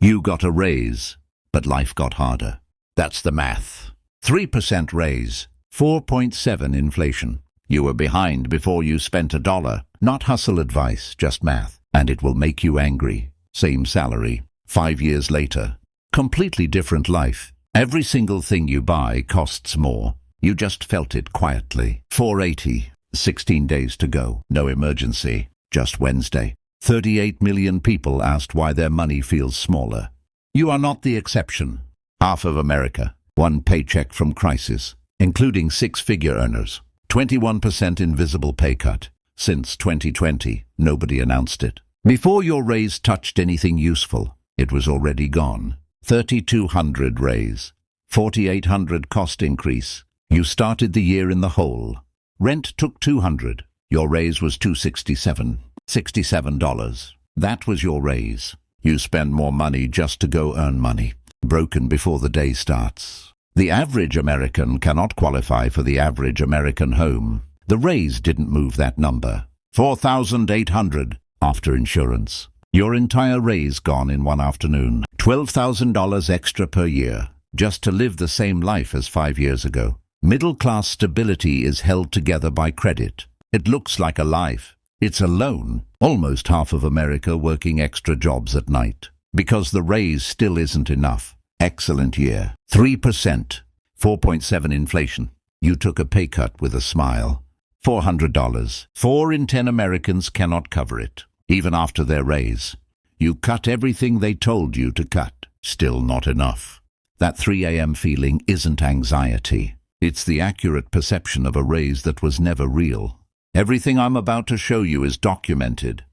You got a raise, but life got harder. That's the math. 3% raise, 4.7 inflation. You were behind before you spent $1. Not hustle advice, just math. And it will make you angry. Same salary, 5 years later. Completely different life. Every single thing you buy costs more. You just felt it quietly. 480, 16 days to go. No emergency, just Wednesday. 38 million people asked why their money feels smaller. You are not the exception. Half of America, one paycheck from crisis, including six-figure earners. 21% invisible pay cut. Since 2020, nobody announced it. Before your raise touched anything useful, it was already gone. 3,200 raise, 4,800 cost increase. You started the year in the hole. Rent took 200. Your raise was $67. That was your raise. You spend more money just to go earn money. Broken before the day starts. The average American cannot qualify for the average American home. The raise didn't move that number. 4,800 after insurance. Your entire raise gone in one afternoon. $12,000 extra per year, just to live the same life as 5 years ago. Middle-class stability is held together by credit. It looks like a life. It's a loan. Almost half of America working extra jobs at night. Because the raise still isn't enough. Excellent year. 3%. 4.7 inflation. You took a pay cut with a smile. $400. 4 in 10 Americans cannot cover it, even after their raise. You cut everything they told you to cut. Still not enough. That 3 a.m. feeling isn't anxiety. It's the accurate perception of a raise that was never real. Everything I'm about to show you is documented.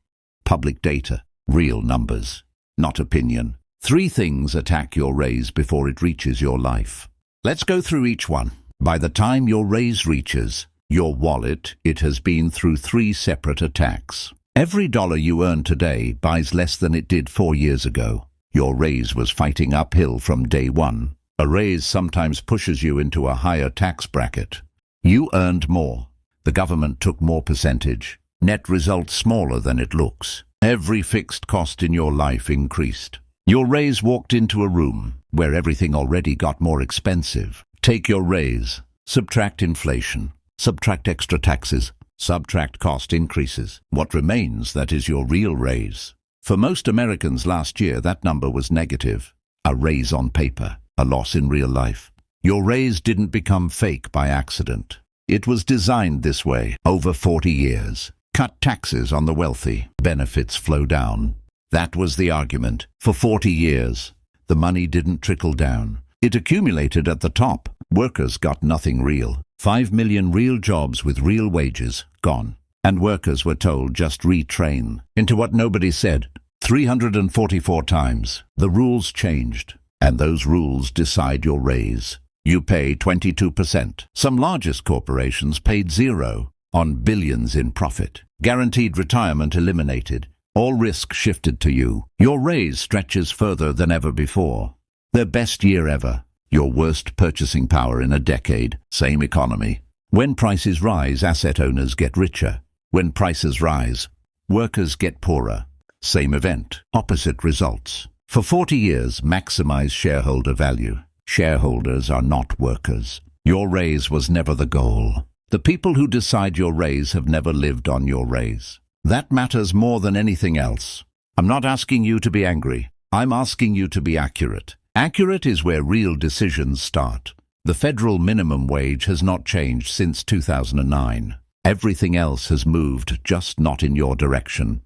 Public data. Real numbers. Not opinion. 3 things attack your raise before it reaches your life. Let's go through each one. By the time your raise reaches your wallet, it has been through 3 separate attacks. Every dollar you earn today buys less than it did 4 years ago. Your raise was fighting uphill from day one. A raise sometimes pushes you into a higher tax bracket. You earned more. The government took more percentage. Net result smaller than it looks. Every fixed cost in your life increased. Your raise walked into a room where everything already got more expensive. Take your raise, subtract inflation, subtract extra taxes, subtract cost increases. What remains, that is your real raise. For most Americans last year, that number was negative. A raise on paper, a loss in real life. Your raise didn't become fake by accident. It was designed this way over 40 years. Cut taxes on the wealthy, benefits flow down. That was the argument. For 40 years, the money didn't trickle down. It accumulated at the top. Workers got nothing real. 5 million real jobs with real wages, gone. And workers were told just retrain into what nobody said. 344 times. The rules changed. And those rules decide your raise. You pay 22%. Some largest corporations paid 0 on billions in profit. Guaranteed retirement eliminated. All risk shifted to you. Your raise stretches further than ever before. Their best year ever. Your worst purchasing power in a decade. Same economy. When prices rise, asset owners get richer. When prices rise, workers get poorer. Same event, opposite results. For 40 years, maximize shareholder value. Shareholders are not workers. Your raise was never the goal. The people who decide your raise have never lived on your raise. That matters more than anything else. I'm not asking you to be angry. I'm asking you to be accurate. Accurate is where real decisions start. The federal minimum wage has not changed since 2009. Everything else has moved, just not in your direction.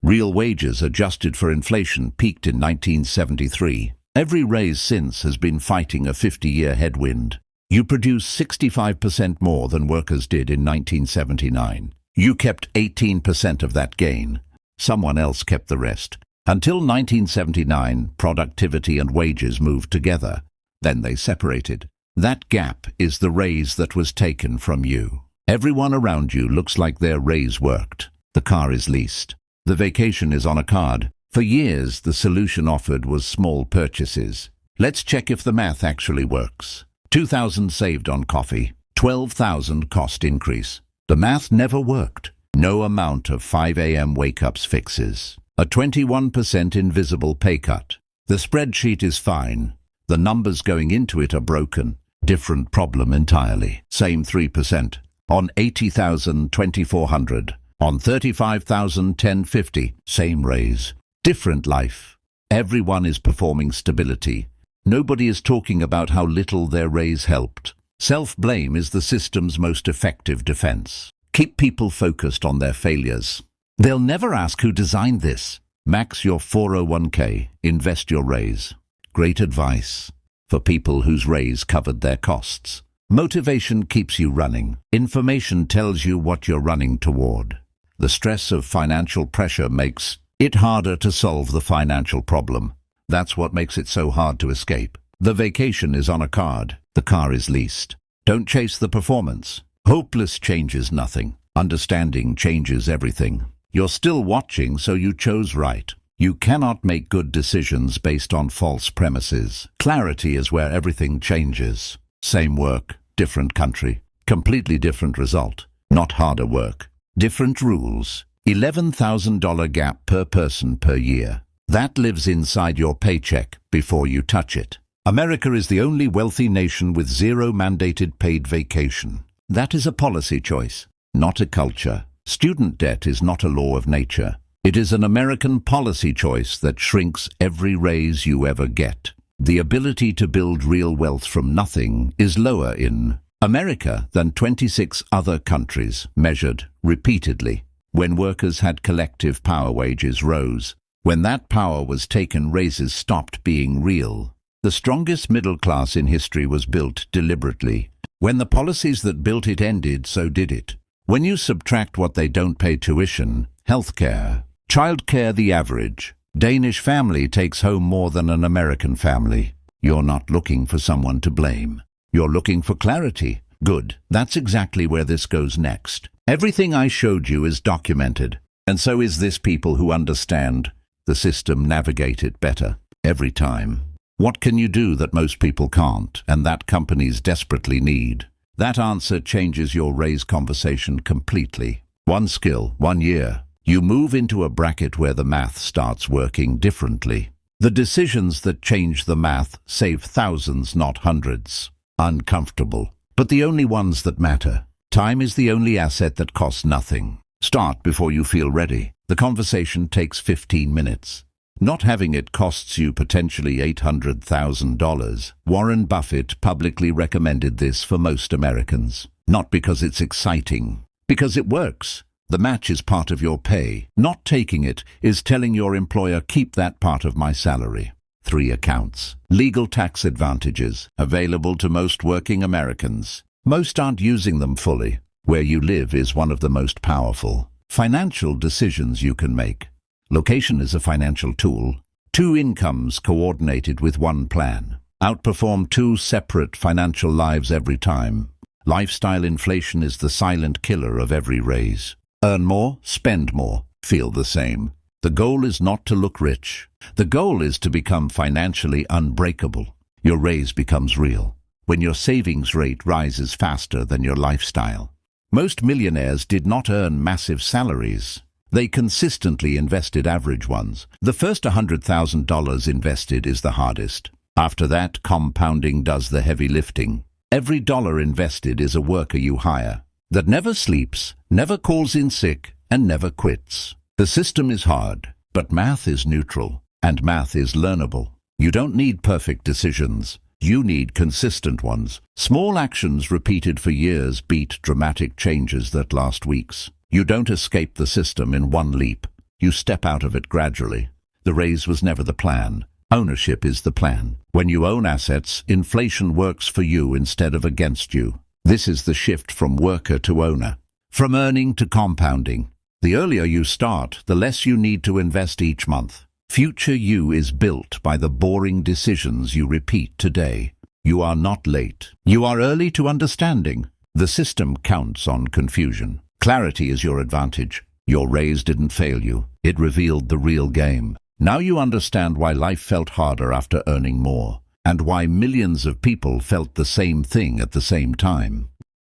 Real wages adjusted for inflation peaked in 1973. Every raise since has been fighting a 50-year headwind. You produce 65% more than workers did in 1979. You kept 18% of that gain. Someone else kept the rest. Until 1979, productivity and wages moved together. Then they separated. That gap is the raise that was taken from you. Everyone around you looks like their raise worked. The car is leased. The vacation is on a card. For years, the solution offered was small purchases. Let's check if the math actually works. 2,000 saved on coffee. 12,000 cost increase. The math never worked. No amount of 5 a.m. wake-ups fixes. A 21% invisible pay cut. The spreadsheet is fine. The numbers going into it are broken. Different problem entirely. Same 3%. On 80,000, 2,400. On 35,000, 1050. Same raise. Different life. Everyone is performing stability. Nobody is talking about how little their raise helped. Self-blame is the system's most effective defense. Keep people focused on their failures. They'll never ask who designed this. Max your 401k. Invest your raise. Great advice for people whose raise covered their costs. Motivation keeps you running. Information tells you what you're running toward. The stress of financial pressure makes it harder to solve the financial problem. That's what makes it so hard to escape. The vacation is on a card. The car is leased. Don't chase the performance. Hopeless changes nothing. Understanding changes everything. You're still watching, so you chose right. You cannot make good decisions based on false premises. Clarity is where everything changes. Same work, different country, completely different result. Not harder work. Different rules. $11,000 gap per person per year. That lives inside your paycheck before you touch it. America is the only wealthy nation with zero mandated paid vacation. That is a policy choice, not a culture. Student debt is not a law of nature. It is an American policy choice that shrinks every raise you ever get. The ability to build real wealth from nothing is lower in America than 26 other countries, measured repeatedly. When workers had collective power, wages rose. When that power was taken, raises stopped being real. The strongest middle class in history was built deliberately. When the policies that built it ended, so did it. When you subtract what they don't pay: tuition, healthcare, childcare, the average Danish family takes home more than an American family. You're not looking for someone to blame. You're looking for clarity. Good. That's exactly where this goes next. Everything I showed you is documented, and so is this. People who understand the system navigate it better every time. What can you do that most people can't, and that companies desperately need? That answer changes your raise conversation completely. One skill, 1 year. You move into a bracket where the math starts working differently. The decisions that change the math save thousands, not hundreds. Uncomfortable, but the only ones that matter. Time is the only asset that costs nothing. Start before you feel ready. The conversation takes 15 minutes. Not having it costs you potentially $800,000. Warren Buffett publicly recommended this for most Americans. Not because it's exciting, because it works. The match is part of your pay. Not taking it is telling your employer, keep that part of my salary. 3 accounts. Legal tax advantages available to most working Americans. Most aren't using them fully. Where you live is one of the most powerful financial decisions you can make. Location is a financial tool. 2 incomes coordinated with 1 plan. Outperform 2 separate financial lives every time. Lifestyle inflation is the silent killer of every raise. Earn more, spend more, feel the same. The goal is not to look rich. The goal is to become financially unbreakable. Your raise becomes real when your savings rate rises faster than your lifestyle. Most millionaires did not earn massive salaries. They consistently invested average ones. The first $100,000 invested is the hardest. After that, compounding does the heavy lifting. Every dollar invested is a worker you hire that never sleeps, never calls in sick, and never quits. The system is hard, but math is neutral, and math is learnable. You don't need perfect decisions. You need consistent ones. Small actions repeated for years beat dramatic changes that last weeks. You don't escape the system in one leap. You step out of it gradually. The raise was never the plan. Ownership is the plan. When you own assets, inflation works for you instead of against you. This is the shift from worker to owner, from earning to compounding. The earlier you start, the less you need to invest each month. Future you is built by the boring decisions you repeat today. You are not late. You are early to understanding. The system counts on confusion. Clarity is your advantage. Your raise didn't fail you. It revealed the real game. Now you understand why life felt harder after earning more, and why millions of people felt the same thing at the same time.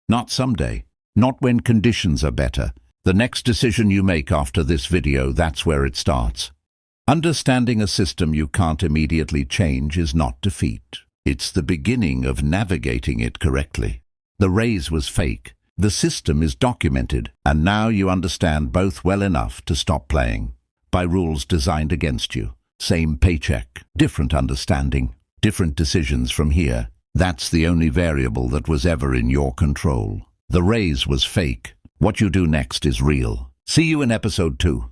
Not someday. Not when conditions are better. The next decision you make after this video, that's where it starts. Understanding a system you can't immediately change is not defeat. It's the beginning of navigating it correctly. The raise was fake. The system is documented, and now you understand both well enough to stop playing. By rules designed against you. Same paycheck, different understanding, different decisions from here. That's the only variable that was ever in your control. The raise was fake. What you do next is real. See you in episode 2.